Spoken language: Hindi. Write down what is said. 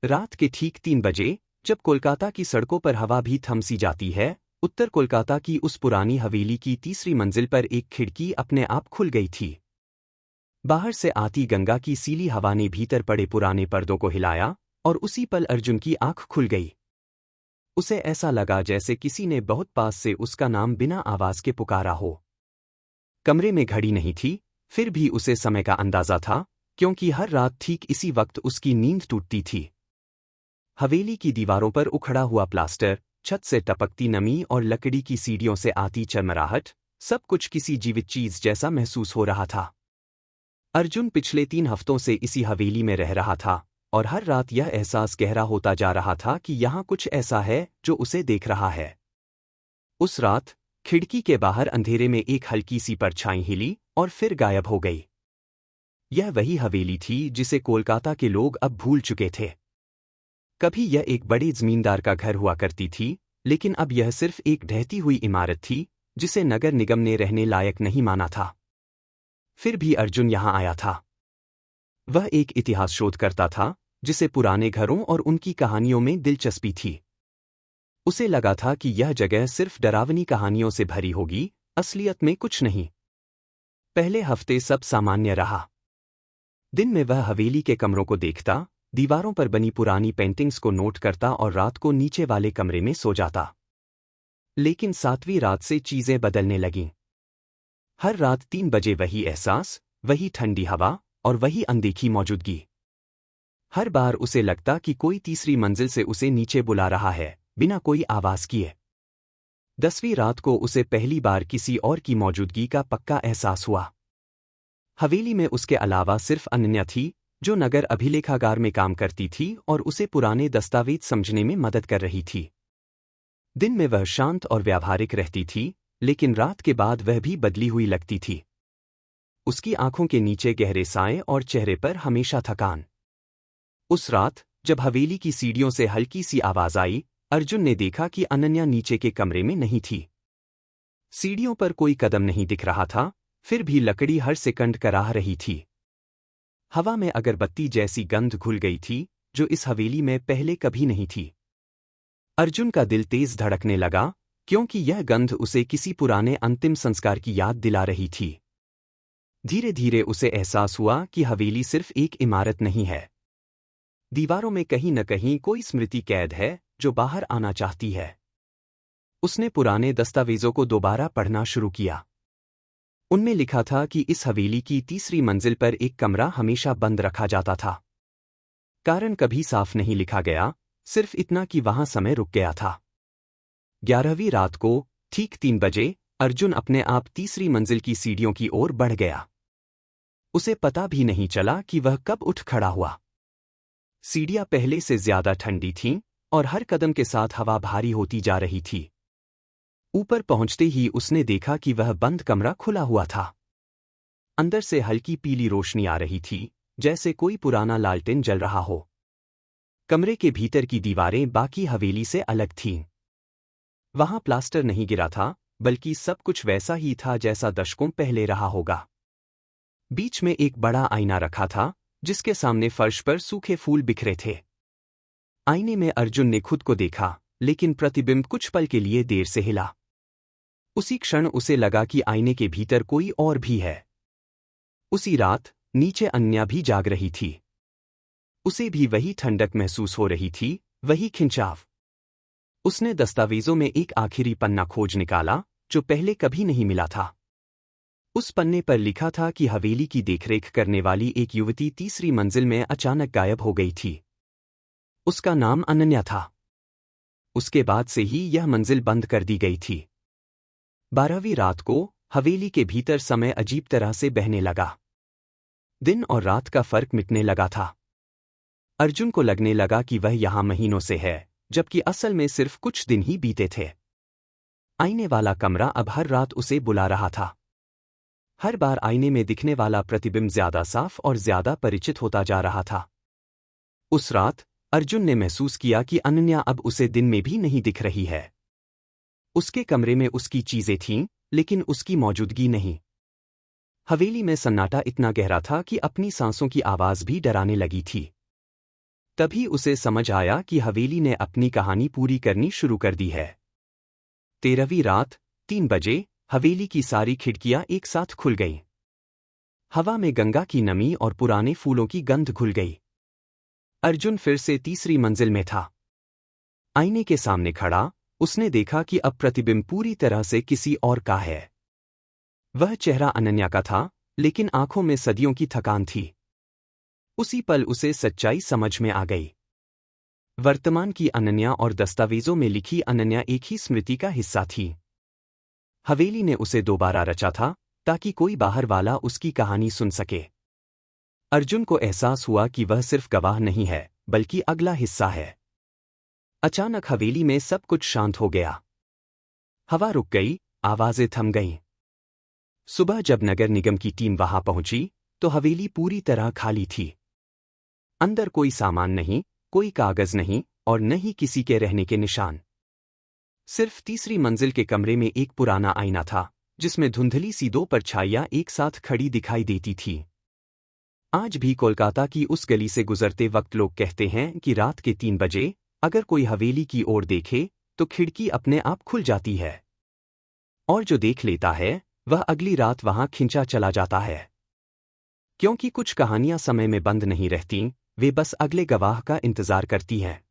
रात के ठीक 3 बजे, जब कोलकाता की सड़कों पर हवा भी थम सी जाती है, उत्तर कोलकाता की उस पुरानी हवेली की तीसरी मंजिल पर एक खिड़की अपने आप खुल गई थी। बाहर से आती गंगा की सीली हवा ने भीतर पड़े पुराने पर्दों को हिलाया और उसी पल अर्जुन की आंख खुल गई। उसे ऐसा लगा जैसे किसी ने बहुत पास से उसका नाम बिना आवाज के पुकारा हो। कमरे में घड़ी नहीं थी, फिर भी उसे समय का अंदाजा था, क्योंकि हर रात ठीक इसी वक्त उसकी नींद टूटती थी। हवेली की दीवारों पर उखड़ा हुआ प्लास्टर, छत से टपकती नमी और लकड़ी की सीढ़ियों से आती चरमराहट, सब कुछ किसी जीवित चीज जैसा महसूस हो रहा था। अर्जुन पिछले 3 हफ्तों से इसी हवेली में रह रहा था, और हर रात यह एहसास गहरा होता जा रहा था कि यहाँ कुछ ऐसा है जो उसे देख रहा है। उस रात खिड़की के बाहर अंधेरे में एक हल्की सी परछाई हिली और फिर गायब हो गई। यह वही हवेली थी जिसे कोलकाता के लोग अब भूल चुके थे। कभी यह एक बड़े जमींदार का घर हुआ करती थी, लेकिन अब यह सिर्फ एक ढहती हुई इमारत थी जिसे नगर निगम ने रहने लायक नहीं माना था। फिर भी अर्जुन यहाँ आया था। वह एक इतिहास शोधकर्ता था जिसे पुराने घरों और उनकी कहानियों में दिलचस्पी थी। उसे लगा था कि यह जगह सिर्फ डरावनी कहानियों से भरी होगी, असलियत में कुछ नहीं। पहले हफ्ते सब सामान्य रहा। दिन में वह हवेली के कमरों को देखता, दीवारों पर बनी पुरानी पेंटिंग्स को नोट करता और रात को नीचे वाले कमरे में सो जाता। लेकिन 7वीं रात से चीजें बदलने लगीं। हर रात 3 बजे वही एहसास, वही ठंडी हवा और वही अनदेखी मौजूदगी। हर बार उसे लगता कि कोई तीसरी मंजिल से उसे नीचे बुला रहा है, बिना कोई आवाज किए। 10वीं रात को उसे पहली बार किसी और की मौजूदगी का पक्का एहसास हुआ। हवेली में उसके अलावा सिर्फ अनन्या थी, जो नगर अभिलेखागार में काम करती थी और उसे पुराने दस्तावेज समझने में मदद कर रही थी। दिन में वह शांत और व्यावहारिक रहती थी, लेकिन रात के बाद वह भी बदली हुई लगती थी। उसकी आंखों के नीचे गहरे साए और चेहरे पर हमेशा थकान। उस रात जब हवेली की सीढ़ियों से हल्की सी आवाज आई, अर्जुन ने देखा कि अनन्या नीचे के कमरे में नहीं थी। सीढ़ियों पर कोई कदम नहीं दिख रहा था, फिर भी लकड़ी हर सेकंड कराह रही थी। हवा में अगरबत्ती जैसी गंध घुल गई थी, जो इस हवेली में पहले कभी नहीं थी। अर्जुन का दिल तेज धड़कने लगा, क्योंकि यह गंध उसे किसी पुराने अंतिम संस्कार की याद दिला रही थी। धीरे धीरे उसे एहसास हुआ कि हवेली सिर्फ एक इमारत नहीं है। दीवारों में कहीं न कहीं कोई स्मृति कैद है, जो बाहर आना चाहती है। उसने पुराने दस्तावेजों को दोबारा पढ़ना शुरू किया। उनमें लिखा था कि इस हवेली की तीसरी मंजिल पर एक कमरा हमेशा बंद रखा जाता था। कारण कभी साफ नहीं लिखा गया, सिर्फ इतना कि वहां समय रुक गया था। 11वीं रात को ठीक 3 बजे अर्जुन अपने आप तीसरी मंजिल की सीढ़ियों की ओर बढ़ गया। उसे पता भी नहीं चला कि वह कब उठ खड़ा हुआ। सीढ़ियां पहले से ज्यादा ठंडी थीं और हर कदम के साथ हवा भारी होती जा रही थी। ऊपर पहुंचते ही उसने देखा कि वह बंद कमरा खुला हुआ था। अंदर से हल्की पीली रोशनी आ रही थी, जैसे कोई पुराना लालटेन जल रहा हो। कमरे के भीतर की दीवारें बाकी हवेली से अलग थीं। वहां प्लास्टर नहीं गिरा था, बल्कि सब कुछ वैसा ही था जैसा दशकों पहले रहा होगा। बीच में एक बड़ा आईना रखा था, जिसके सामने फर्श पर सूखे फूल बिखरे थे। आईने में अर्जुन ने खुद को देखा, लेकिन प्रतिबिंब कुछ पल के लिए देर से हिला। उसी क्षण उसे लगा कि आईने के भीतर कोई और भी है। उसी रात नीचे अन्या भी जाग रही थी। उसे भी वही ठंडक महसूस हो रही थी, वही खिंचाव। उसने दस्तावेजों में एक आखिरी पन्ना खोज निकाला, जो पहले कभी नहीं मिला था। उस पन्ने पर लिखा था कि हवेली की देखरेख करने वाली एक युवती तीसरी मंजिल में अचानक गायब हो गई थी। उसका नाम अनन्या था। उसके बाद से ही यह मंजिल बंद कर दी गई थी। 12वीं रात को हवेली के भीतर समय अजीब तरह से बहने लगा। दिन और रात का फर्क मिटने लगा था। अर्जुन को लगने लगा कि वह यहां महीनों से है, जबकि असल में सिर्फ कुछ दिन ही बीते थे। आईने वाला कमरा अब हर रात उसे बुला रहा था। हर बार आईने में दिखने वाला प्रतिबिंब ज्यादा साफ और ज्यादा परिचित होता जा रहा था। उस रात अर्जुन ने महसूस किया कि अनन्या अब उसे दिन में भी नहीं दिख रही है। उसके कमरे में उसकी चीजें थीं, लेकिन उसकी मौजूदगी नहीं। हवेली में सन्नाटा इतना गहरा था कि अपनी सांसों की आवाज भी डराने लगी थी। तभी उसे समझ आया कि हवेली ने अपनी कहानी पूरी करनी शुरू कर दी है। 13वीं रात 3 बजे हवेली की सारी खिड़कियां एक साथ खुल गईं। हवा में गंगा की नमी और पुराने फूलों की गंध घुल गई। अर्जुन फिर से तीसरी मंजिल में था। आईने के सामने खड़ा उसने देखा कि अब प्रतिबिंब पूरी तरह से किसी और का है। वह चेहरा अनन्या का था, लेकिन आंखों में सदियों की थकान थी। उसी पल उसे सच्चाई समझ में आ गई। वर्तमान की अनन्या और दस्तावेजों में लिखी अनन्या एक ही स्मृति का हिस्सा थी। हवेली ने उसे दोबारा रचा था ताकि कोई बाहर वाला उसकी कहानी सुन सके। अर्जुन को एहसास हुआ कि वह सिर्फ गवाह नहीं है, बल्कि अगला हिस्सा है। अचानक हवेली में सब कुछ शांत हो गया। हवा रुक गई, आवाजें थम गईं। सुबह जब नगर निगम की टीम वहां पहुंची, तो हवेली पूरी तरह खाली थी। अंदर कोई सामान नहीं, कोई कागज नहीं और न ही किसी के रहने के निशान। सिर्फ तीसरी मंजिल के कमरे में एक पुराना आईना था, जिसमें धुंधली सी 2 परछाइयां एक साथ खड़ी दिखाई देती थी। आज भी कोलकाता की उस गली से गुजरते वक्त लोग कहते हैं कि रात के 3 बजे अगर कोई हवेली की ओर देखे तो खिड़की अपने आप खुल जाती है, और जो देख लेता है वह अगली रात वहां खिंचा चला जाता है। क्योंकि कुछ कहानियां समय में बंद नहीं रहतीं, वे बस अगले गवाह का इंतजार करती हैं।